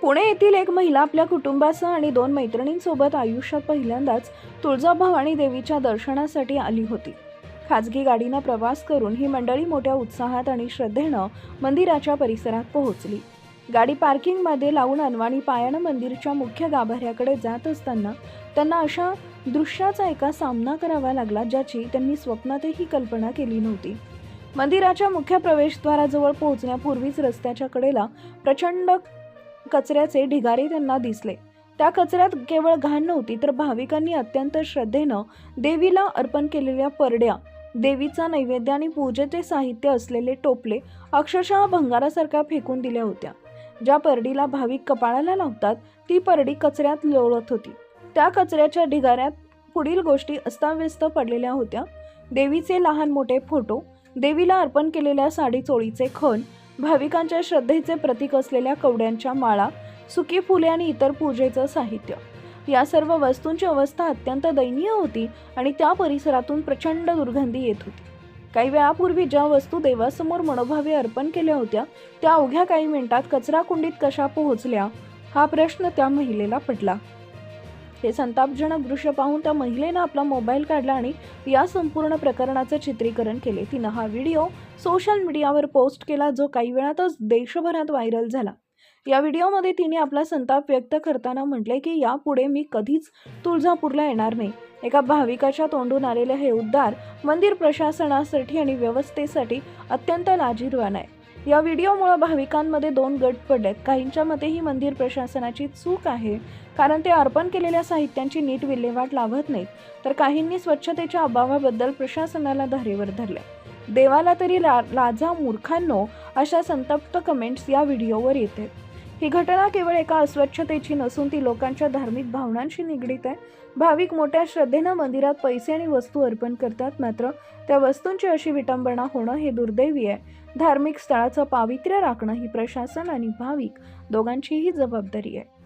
पुणे येथील एक महिला आपल्या कुटुंबासह आणि 2 मैत्रिणींसोबत आयुष्यात पहिल्यांदाच तुळजाभवानी देवीच्या दर्शनासाठी आली होती. खाजगी गाडीनं प्रवास करून ही मंडळी मोठ्या उत्साहात आणि श्रद्धेनं मंदिराच्या परिसरात पोहोचली. गाडी पार्किंगमध्ये लावून अनवाणी पायानं मंदिराच्या मुख्य गाभाऱ्याकडे जात असताना त्यांना अशा दृश्याचा एका सामना करावा लागला ज्याची त्यांनी स्वप्नातही कल्पना केली नव्हती. मंदिराच्या मुख्य प्रवेशद्वाराजवळ पोहोचण्यापूर्वीच रस्त्याच्या कडेला प्रचंड कचऱ्याचे ढिगारे त्यांना दिसले. त्या कचऱ्यात केवळ घाण नव्हती तर भाविकांनी अत्यंत श्रद्धेनं देवीला अर्पण केलेल्या परड्या, देवीचा नैवेद्य आणि पूजेचे साहित्य असलेले टोपले अक्षरशः भंगारासारख्या फेकून दिल्या होत्या. ज्या परडीला भाविक कपाळाला लावतात ती परडी कचऱ्यात लोळत होती. त्या कचऱ्याच्या ढिगाऱ्यात पुढील गोष्टी अस्ताव्यस्त पडलेल्या होत्या. देवीचे लहान मोठे फोटो, देवीला अर्पण केलेल्या साडी चोळीचे खण, भाविकांच्या श्रद्धेचे प्रतीक असलेल्या कवड्यांच्या माळा, सुकी फुले आणि इतर पूजेचं साहित्य. या सर्व वस्तूंची अवस्था अत्यंत दयनीय होती आणि त्या परिसरातून प्रचंड दुर्गंधी येत होती. काही वेळापूर्वी ज्या वस्तू देवासमोर मनोभावे अर्पण केल्या होत्या त्या अवघ्या काही मिनिटात कचरा कुंडीत कशा पोहोचल्या हा प्रश्न त्या महिलेला पडला. हे संतापजनक दृश्य पाहून त्या महिलेनं आपला मोबाईल काढला आणि या संपूर्ण प्रकरणाचं चित्रीकरण केले. तिनं हा व्हिडिओ सोशल मीडियावर पोस्ट केला जो काही वेळातच देशभरात व्हायरल झाला. या व्हिडिओमध्ये तिने आपला संताप व्यक्त करताना म्हटले की यापुढे मी कधीच तुळजापूरला येणार नाही. एका भाविकाच्या तोंडून आलेले हे उद्गार मंदिर प्रशासनासाठी आणि व्यवस्थेसाठी अत्यंत लाजिरवाणं आहे. या व्हिडिओमुळे भाविकांमध्ये 2 गट पडलेत. काहींच्या मते ही मंदिर प्रशासनाची चूक आहे कारण ते अर्पण केलेल्या साहित्यांची नीट विल्हेवाट लावत नाहीत, तर काहींनी स्वच्छतेच्या अभावाबद्दल प्रशासनाला धारेवर धरले. देवाला तरी लाजा मूर्खांनो, अशा संतप्त कमेंट्स या व्हिडिओवर येतात. ही घटना केवळ एका अस्वच्छतेची नसून ती लोकांच्या धार्मिक भावनांशी निगडीत आहे. भाविक मोठ्या श्रद्धेनं मंदिरात पैसे आणि वस्तू अर्पण करतात, मात्र त्या वस्तूंची अशी विटंबना होणं हे दुर्दैवी आहे. धार्मिक स्थळाचं पावित्र्य राखणं ही प्रशासन आणि भाविक दोघांचीही जबाबदारी आहे.